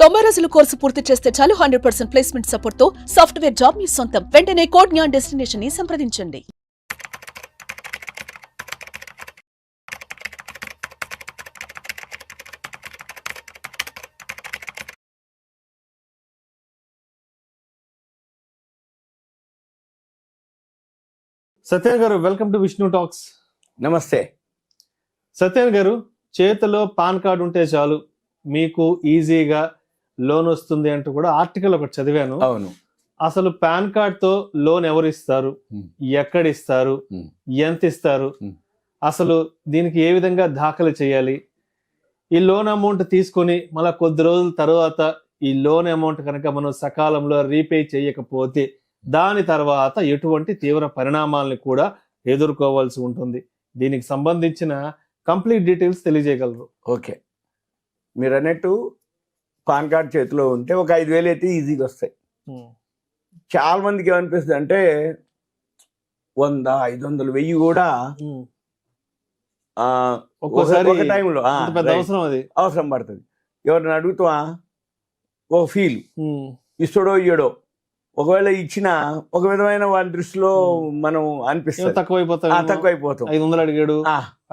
90 రోజుల కోర్సు పూర్తి చేస్తే చాలు 100% ప్లేస్మెంట్ సపోర్ట్ తో సాఫ్ట్వేర్ జాబ్ మీ సొంతం. వెంటనే కోడ్ జ్ఞాన్ డెస్టినేషన్ ని సంప్రదించండి. సత్యన్ గారు, వెల్కమ్ టు విష్ణు టాక్స్. నమస్తే. సత్యన్ గారు, చేతిలో పాన్ కార్డు ఉంటే చాలు మీకు ఈజీగా లోన్ వస్తుంది అంటూ కూడా ఆర్టికల్ ఒకటి చదివాను. అవును. అసలు పాన్ కార్డ్ తో లోన్ ఎవరు ఇస్తారు, ఎక్కడ ఇస్తారు, ఎంత ఇస్తారు, అసలు దీనికి ఏ విధంగా దాఖలు చేయాలి, ఈ లోన్ అమౌంట్ తీసుకొని మళ్ళీ కొద్ది రోజుల తర్వాత ఈ లోన్ అమౌంట్ కనుక మనం సకాలంలో రీపే చేయకపోతే దాని తర్వాత ఎటువంటి తీవ్ర పరిణామాలను కూడా ఎదుర్కోవాల్సి ఉంటుంది. దీనికి సంబంధించిన కంప్లీట్ డీటెయిల్స్ తెలియజేయగలరు? ఓకే, మీరు అన్నట్టు పాన్ కార్డ్ చేతిలో ఉంటే ఒక 5,000 అయితే ఈజీగా వస్తాయి. చాలా మందికి ఏమనిపిస్తుంది అంటే 100, 500, 1000 కూడా ఒక్కోసారి ఒక టైంలో అవసరం పడుతుంది. ఎవరిని అడుగుతా ఒక ఫీల్ ఇస్తాడో ఇయ్యడో, ఒకవేళ ఇచ్చిన ఒక విధమైన వారి దృష్టిలో మనం అనిపిస్తుంది తక్కువైపోతాం. 500 అడిగాడు,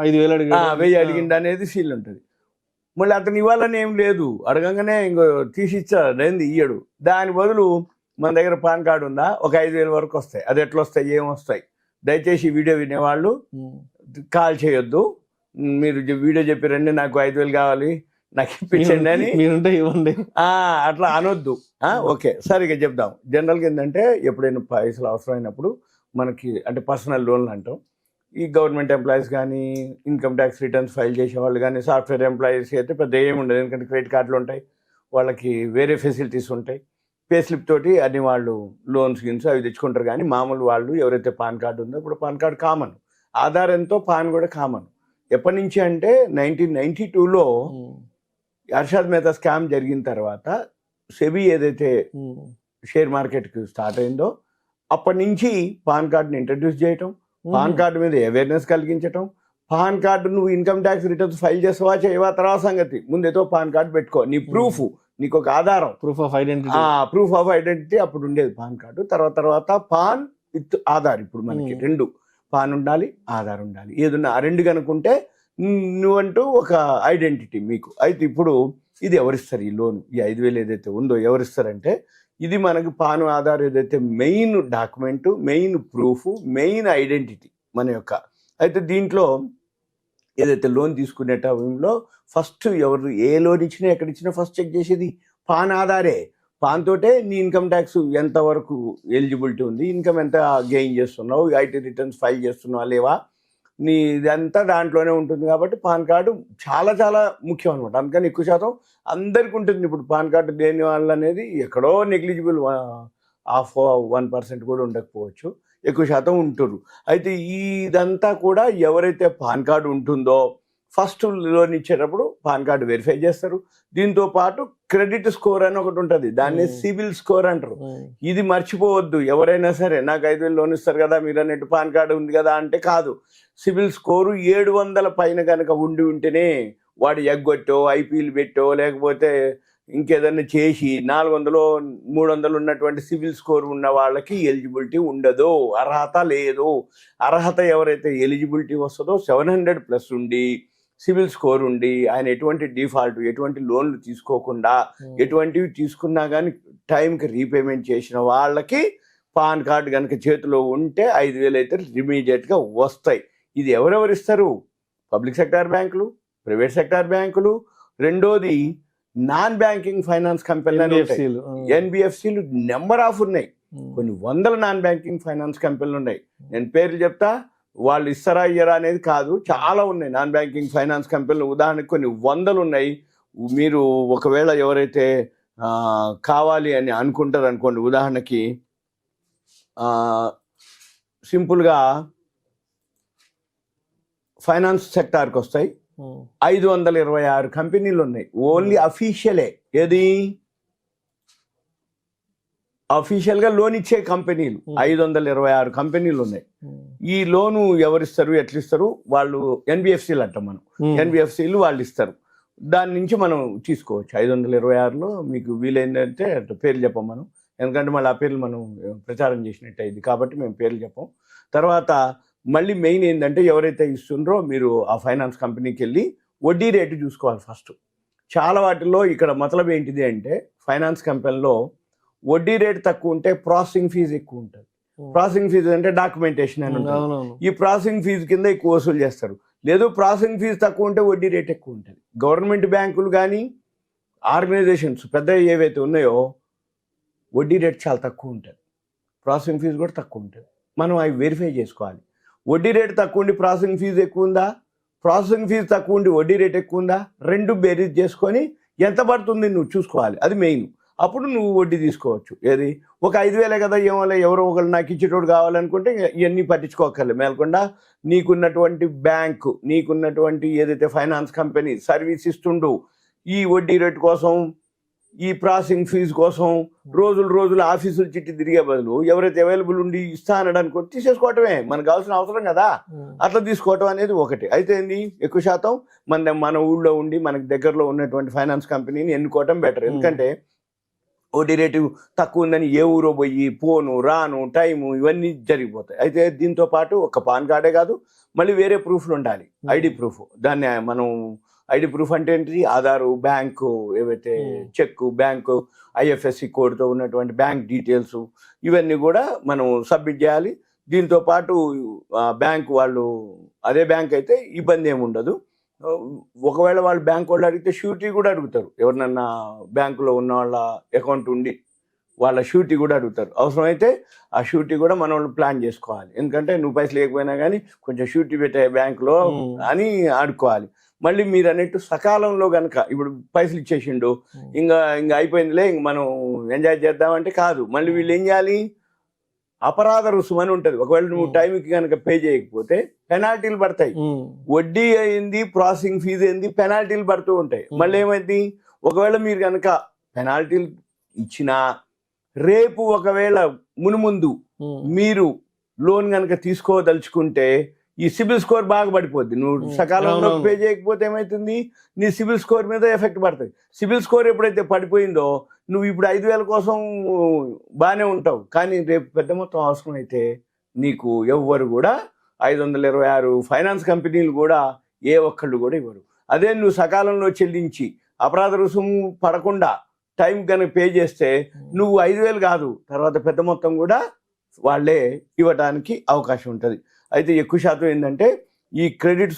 5,000 అడిగాడు, 1000 అడిగిండు అనేది ఫీల్ ఉంటుంది. మళ్ళీ అతను ఇవ్వాలని ఏం లేదు, అడగంగానే ఇంకో తీసి ఇచ్చాడు, ఏంది ఇయ్యడు. దాని బదులు మన దగ్గర పాన్ కార్డు ఉందా, ఒక 5,000 వరకు వస్తాయి. అది ఎట్లా వస్తాయి, ఏమొస్తాయి, దయచేసి వీడియో వినేవాళ్ళు కాల్ చేయొద్దు. మీరు వీడియో చెప్పారండి, నాకు 5,000 కావాలి, నాకు ఇప్పించండి అని మీరుంటే ఇవ్వండి, అట్లా అనొద్దు. ఓకే, సరిగ్గా చెప్దాం. జనరల్గా ఏంటంటే ఎప్పుడైనా పైసలు అవసరమైనప్పుడు మనకి అంటే పర్సనల్ లోన్లు అంటాం. ఈ గవర్నమెంట్ ఎంప్లాయీస్ కానీ, ఇన్కమ్ ట్యాక్స్ రిటర్న్స్ ఫైల్ చేసే వాళ్ళు కానీ, సాఫ్ట్వేర్ ఎంప్లాయీస్ అయితే పెద్ద ఏమి ఉండదు, ఎందుకంటే క్రెడిట్ కార్డులు ఉంటాయి, వాళ్ళకి వేరే ఫెసిలిటీస్ ఉంటాయి. పే స్లిప్ తోటి అన్ని వాళ్ళు లోన్స్ గిన్స్ అవి తెచ్చుకుంటారు. కానీ మామూలు వాళ్ళు ఎవరైతే పాన్ కార్డు ఉందో, ఇప్పుడు పాన్ కార్డు కామన్, ఆధార్ ఎంతో పాన్ కూడా కామన్. ఎప్పటి నుంచి అంటే 1992లో హర్షద్ మెహతా స్కామ్ జరిగిన తర్వాత సెబీ ఏదైతే షేర్ మార్కెట్కి స్టార్ట్ అయిందో అప్పటి నుంచి పాన్ కార్డుని ఇంట్రడ్యూస్ చేయటం, పాన్ కార్డు మీద అవేర్నెస్ కలిగించటం. పాన్ కార్డు నువ్వు ఇన్కమ్ ట్యాక్స్ రిటర్న్స్ ఫైల్ చేస్తావా చేయవా తర్వాత సంగతి, ముందేతో పాన్ కార్డు పెట్టుకో, నీ ప్రూఫ్, నీకు ఒక ఆధారం, ప్రూఫ్ ఆఫ్ ఐడెంటిటీ. అప్పుడు ఉండేది పాన్ కార్డు. తర్వాత పాన్ విత్ ఆధార్. ఇప్పుడు మనకి 2 పాన్ ఉండాలి, ఆధార్ ఉండాలి. ఏదన్నా ఆ 2 కనుకుంటే నువ్వంటూ ఒక ఐడెంటిటీ మీకు. అయితే ఇప్పుడు ఇది ఎవరిస్తారు ఈ లోన్, ఈ 5,000 ఏదైతే ఉందో ఎవరిస్తారంటే, ఇది మనకు పాన్ ఆధార్ ఏదైతే main document, main proof, main identity మన యొక్క. అయితే దీంట్లో ఏదైతే లోన్ తీసుకునే టైంలో ఫస్ట్ ఎవరు ఏ లోన్ ఇచ్చినా ఎక్కడ ఇచ్చినా ఫస్ట్ చెక్ చేసేది పాన్ ఆధారే. పాన్ తోటే నీ ఇన్కమ్ ట్యాక్స్ ఎంతవరకు ఎలిజిబిలిటీ ఉంది, ఇన్కమ్ ఎంత గెయిన్ చేస్తున్నావు, ఐటీ రిటర్న్స్ ఫైల్ చేస్తున్నావా లేవా, నీ ఇదంతా దాంట్లోనే ఉంటుంది. కాబట్టి పాన్ కార్డు చాలా చాలా ముఖ్యం అనమాట. అందుకని ఎక్కువ శాతం అందరికి ఉంటుంది. ఇప్పుడు పాన్ కార్డు లేని వాళ్ళు అనేది ఎక్కడో నెగ్లిజిబుల్, 1% కూడా ఉండకపోవచ్చు, ఎక్కువ శాతం ఉంటున్నారు. అయితే ఇదంతా కూడా ఎవరైతే పాన్ కార్డు ఉంటుందో ఫస్ట్ లోన్ ఇచ్చేటప్పుడు పాన్ కార్డు వెరిఫై చేస్తారు. దీంతో పాటు క్రెడిట్ స్కోర్ అని ఒకటి ఉంటుంది, దాన్ని సిబిల్ స్కోర్ అంటారు. ఇది మర్చిపోవద్దు. ఎవరైనా సరే నాకు 5,000 లోన్ ఇస్తారు కదా మీరు అన్నట్టు పాన్ కార్డు ఉంది కదా అంటే కాదు. సిబిల్ స్కోరు 700 పైన కనుక ఉండి ఉంటేనే వాడు ఎగ్గొట్టో, ఐపీఎల్ పెట్టో, లేకపోతే ఇంకేదన్నా చేసి 400, 300 ఉన్నటువంటి సిబిల్ స్కోర్ ఉన్న వాళ్ళకి ఎలిజిబిలిటీ ఉండదు, అర్హత లేదు. అర్హత ఎవరైతే ఎలిజిబిలిటీ వస్తుందో 700+ ఉండి సిబిల్ స్కోర్ ఉండి ఆయన ఎటువంటి డిఫాల్ట్, ఎటువంటి లోన్లు తీసుకోకుండా, ఎటువంటివి తీసుకున్నా కానీ టైంకి రీపేమెంట్ చేసిన వాళ్ళకి పాన్ కార్డు కనుక చేతిలో ఉంటే 5,000 అయితే ఇమీడియట్గా వస్తాయి. ఇది ఎవరెవరు ఇస్తారు? పబ్లిక్ సెక్టార్ బ్యాంకులు, ప్రైవేట్ సెక్టార్ బ్యాంకులు, రెండోది నాన్ బ్యాంకింగ్ ఫైనాన్స్ కంపెనీలు, ఎన్బిఎఫ్సిలు నెంబర్ ఆఫ్ ఉన్నాయి. కొన్ని వందల నాన్ బ్యాంకింగ్ ఫైనాన్స్ కంపెనీలు ఉన్నాయి. నేను పేర్లు చెప్తా, వాళ్ళు ఇస్తారా ఇయ్యరా అనేది కాదు, చాలా ఉన్నాయి నాన్ బ్యాంకింగ్ ఫైనాన్స్ కంపెనీలు. ఉదాహరణకు కొన్ని 100 ఉన్నాయి. మీరు ఒకవేళ ఎవరైతే కావాలి అని అనుకుంటారు అనుకోండి, ఉదాహరణకి సింపుల్గా ఫైనాన్స్ సెక్టార్కి వస్తాయి 526 కంపెనీలు ఉన్నాయి. ఓన్లీ అఫీషియలే, ఏది అఫీషియల్గా లోన్ ఇచ్చే కంపెనీలు 526 కంపెనీలు ఉన్నాయి. ఈ లోను ఎవరిస్తారు, ఎట్లిస్తారు? వాళ్ళు ఎన్బిఎఫ్సీలు అంటాం మనం, ఎన్బిఎఫ్సీలు వాళ్ళు ఇస్తారు. దాని నుంచి మనం తీసుకోవచ్చు. 526లో మీకు వీలైందంటే పేర్లు చెప్పం మనం, ఎందుకంటే మళ్ళీ ఆ పేర్లు మనం ప్రచారం చేసినట్టు అయింది కాబట్టి మేము పేర్లు చెప్పం. తర్వాత మళ్ళీ మెయిన్ ఏంటంటే ఎవరైతే ఇస్తుండ్రో మీరు ఆ ఫైనాన్స్ కంపెనీకి వెళ్ళి వడ్డీ రేటు చూసుకోవాలి ఫస్ట్. చాలా వాటిల్లో ఇక్కడ మతలబ్ ఏంటిది అంటే ఫైనాన్స్ కంపెనీలో వడ్డీ రేటు తక్కువ ఉంటే ప్రాసెసింగ్ ఫీజు ఎక్కువ ఉంటుంది. ప్రాసెసింగ్ ఫీజు అంటే డాక్యుమెంటేషన్ అని ఉంటుంది. అవునవును. ఈ ప్రాసెసింగ్ ఫీజు కింద ఎక్కువ వసూలు చేస్తారు. లేదు ప్రాసెసింగ్ ఫీజు తక్కువ ఉంటే వడ్డీ రేట్ ఎక్కువ ఉంటుంది. గవర్నమెంట్ బ్యాంకులు కానీ ఆర్గనైజేషన్స్ పెద్ద ఏవైతే ఉన్నాయో వడ్డీ రేట్ చాలా తక్కువ ఉంటుంది, ప్రాసెసింగ్ ఫీజు కూడా తక్కువ ఉంటుంది. మనం అవి వెరిఫై చేసుకోవాలి. వడ్డీ రేటు తక్కువ ఉండి ప్రాసెసింగ్ ఫీజు ఎక్కువ ఉందా, ప్రాసెసింగ్ ఫీజు తక్కువ ఉండి వడ్డీ రేట్ ఎక్కువ ఉందా, రెండు బేరీజ్ చేసుకొని ఎంత పడుతుంది నువ్వు చూసుకోవాలి. అది మెయిన్. అప్పుడు నువ్వు వడ్డీ తీసుకోవచ్చు. ఏది ఒక 5,000 కదా, ఏమో ఎవరో ఒకరు నాకు ఇచ్చేటోడు కావాలనుకుంటే ఇవన్నీ పట్టించుకోకర్లేదు. మేలకుండా నీకున్నటువంటి బ్యాంకు, నీకున్నటువంటి ఏదైతే ఫైనాన్స్ కంపెనీ సర్వీస్ ఇస్తుండు ఈ వడ్డీ రేటు కోసం, ఈ ప్రాసెసింగ్ ఫీజు కోసం రోజులు ఆఫీసులు చిట్టి తిరిగే బదులు ఎవరైతే అవైలబుల్ ఉండి ఇస్తా అనడానికి తీసేసుకోవటమే మనకు కావాల్సిన అవసరం కదా. అట్లా తీసుకోవటం అనేది ఒకటి. అయితే ఏంది ఎక్కువ శాతం మన ఊళ్ళో ఉండి మనకి దగ్గరలో ఉన్నటువంటి ఫైనాన్స్ కంపెనీని ఎన్నుకోవటం బెటర్. ఎందుకంటే వడ్డీ రేటు తక్కువ ఉందని ఏ ఊరో పోయి పోను రాను టైము ఇవన్నీ జరిగిపోతాయి. అయితే దీంతో పాటు ఒక పాన్ కార్డే కాదు, మళ్ళీ వేరే ప్రూఫ్లు ఉండాలి. ఐడి ప్రూఫ్, దాన్ని మనం ఐడి ప్రూఫ్ అంటే ఏంటి, ఆధారు, బ్యాంకు ఏవైతే చెక్, బ్యాంకు IFSC కోడ్తో ఉన్నటువంటి బ్యాంక్ డీటెయిల్స్ ఇవన్నీ కూడా మనం సబ్మిట్ చేయాలి. దీంతో పాటు బ్యాంకు వాళ్ళు అదే బ్యాంక్ అయితే ఇబ్బంది ఏమి ఉండదు. ఒకవేళ వాళ్ళు బ్యాంక్ వాళ్ళు అడిగితే షూరిటీ కూడా అడుగుతారు. ఎవరినన్నా బ్యాంకులో ఉన్న వాళ్ళ అకౌంట్ ఉండి వాళ్ళ షూరిటీ కూడా అడుగుతారు. అవసరమైతే ఆ షూరిటీ కూడా మనం వాళ్ళు ప్లాన్ చేసుకోవాలి. ఎందుకంటే నువ్వు పైసలు లేకపోయినా కానీ కొంచెం షూరిటీ పెట్టే బ్యాంకులో అని ఆడుకోవాలి. మళ్ళీ మీరు అన్నట్టు సకాలంలో కనుక ఇప్పుడు పైసలు ఇచ్చేసిండు ఇంకా అయిపోయిందిలే ఇంక మనం ఎంజాయ్ చేద్దామంటే కాదు. మళ్ళీ వీళ్ళు ఏం చేయాలి, అపరాధ రుసుము అని ఉంటుంది. ఒకవేళ నువ్వు టైంకి కనుక పే చేయకపోతే పెనాల్టీలు పడతాయి. వడ్డీ అయింది, ప్రాసెసింగ్ ఫీజు అయింది, పెనాల్టీలు పడుతూ ఉంటాయి. మళ్ళీ ఏమైంది, ఒకవేళ మీరు కనుక పెనాల్టీలు ఇచ్చినా రేపు ఒకవేళ మునుముందు మీరు లోన్ కనుక తీసుకోదలుచుకుంటే ఈ సిబిల్ స్కోర్ బాగా పడిపోద్ది. నువ్వు సకాలంలో పే చేయకపోతే ఏమవుతుంది, నీ సిబిల్ స్కోర్ మీద ఎఫెక్ట్ పడుతుంది. సిబిల్ స్కోర్ ఎప్పుడైతే పడిపోయిందో నువ్వు ఇప్పుడు 5,000 కోసం బాగానే ఉంటావు, కానీ రేపు పెద్ద మొత్తం అవసరం అయితే నీకు ఎవ్వరు కూడా 526 ఫైనాన్స్ కంపెనీలు కూడా ఏ ఒక్కళ్ళు కూడా ఇవ్వరు. అదే నువ్వు సకాలంలో చెల్లించి అపరాధ రుసుము పడకుండా టైం కనుక పే చేస్తే నువ్వు 5,000 కాదు, తర్వాత పెద్ద మొత్తం కూడా వాళ్ళే ఇవ్వడానికి అవకాశం ఉంటుంది. అయితే ఎక్కువ శాతం ఏంటంటే ఈ క్రెడిట్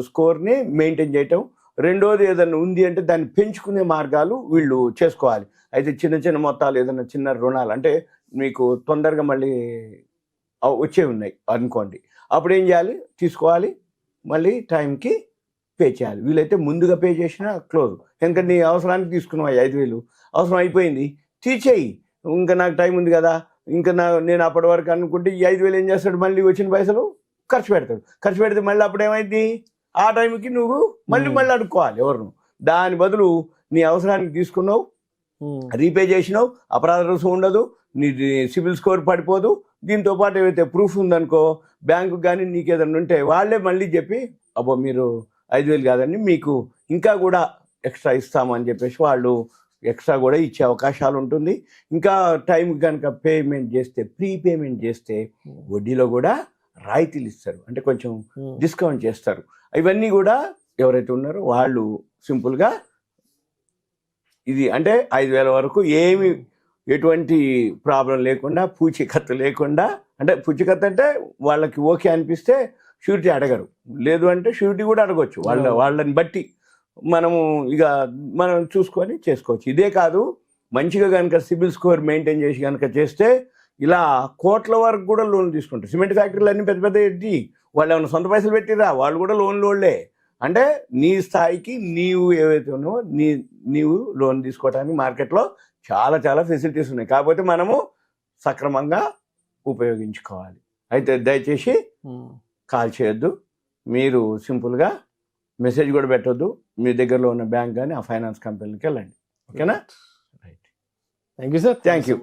స్కోర్ని మెయింటైన్ చేయటం, రెండోది ఏదైనా ఉంది అంటే దాన్ని పెంచుకునే మార్గాలు వీళ్ళు చేసుకోవాలి. అయితే చిన్న మొత్తాలు ఏదైనా చిన్న రుణాలు అంటే మీకు తొందరగా మళ్ళీ వచ్చే ఉన్నాయి అనుకోండి, అప్పుడు ఏం చేయాలి, తీసుకోవాలి, మళ్ళీ టైంకి పే చేయాలి. వీలైతే ముందుగా పే చేసినా క్లోజ్. ఎందుకంటే నీ అవసరానికి తీసుకున్నావు 5,000, అవసరం అయిపోయింది తీసేయి, ఇంకా నాకు టైం ఉంది కదా, ఇంకా నేను అప్పటి వరకు అనుకుంటే ఈ 5,000 ఏం చేస్తాడు, మళ్ళీ వచ్చిన పైసలు ఖర్చు పెడతాడు. ఖర్చు పెడితే మళ్ళీ అప్పుడు ఏమైంది, ఆ టైంకి నువ్వు మళ్ళీ అడుక్కోవాలి ఎవరు. దాని బదులు నీ అవసరానికి తీసుకున్నావు, రీపే చేసినావు, అపరాధ రుసుము ఉండదు, నీ సిబిల్ స్కోర్ పడిపోదు. దీంతో పాటు ఏవైతే ప్రూఫ్ ఉందనుకో బ్యాంకు కానీ నీకు ఏదైనా ఉంటే వాళ్ళే మళ్ళీ చెప్పి అబ్బో మీరు 5,000 కాదండి మీకు ఇంకా కూడా ఎక్స్ట్రా ఇస్తామని చెప్పేసి వాళ్ళు ఎక్స్ట్రా కూడా ఇచ్చే అవకాశాలు ఉంటుంది. ఇంకా టైం కనుక పేమెంట్ చేస్తే, ప్రీపేమెంట్ చేస్తే వడ్డీలో కూడా రాయితీలు ఇస్తారు, అంటే కొంచెం డిస్కౌంట్ చేస్తారు. ఇవన్నీ కూడా ఎవరైతే ఉన్నారో వాళ్ళు సింపుల్గా ఇది అంటే 5,000 వరకు ఏమి ఎటువంటి ప్రాబ్లం లేకుండా, పూచీకత్తు లేకుండా, అంటే పూచీకత్తు అంటే వాళ్ళకి ఓకే అనిపిస్తే షూరిటీ అడగరు, లేదు అంటే షూరిటీ కూడా అడగవచ్చు. వాళ్ళని బట్టి మనం చూసుకొని చేసుకోవచ్చు. ఇదే కాదు, మంచిగా కనుక సిబిల్ స్కోర్ మెయింటైన్ చేసి కనుక చేస్తే ఇలా కోట్ల వరకు కూడా లోన్లు తీసుకుంటారు. సిమెంట్ ఫ్యాక్టరీలు అన్నీ పెద్ద పెద్ద ఎట్టి వాళ్ళు ఏమైనా సొంత పైసలు పెట్టిరా, వాళ్ళు కూడా లోన్లే. అంటే నీ స్థాయికి నీవు ఏవైతే ఉన్నావో నీవు లోన్ తీసుకోవడానికి మార్కెట్లో చాలా ఫెసిలిటీస్ ఉన్నాయి. కాకపోతే మనము సక్రమంగా ఉపయోగించుకోవాలి. అయితే దయచేసి కాల్ చేయొద్దు, మీరు సింపుల్గా మెసేజ్ కూడా పెట్టొద్దు, మీ దగ్గరలో ఉన్న బ్యాంక్ కానీ ఆ ఫైనాన్స్ కంపెనీకి వెళ్ళండి. ఓకేనా? Right, thank you sir. Thank you.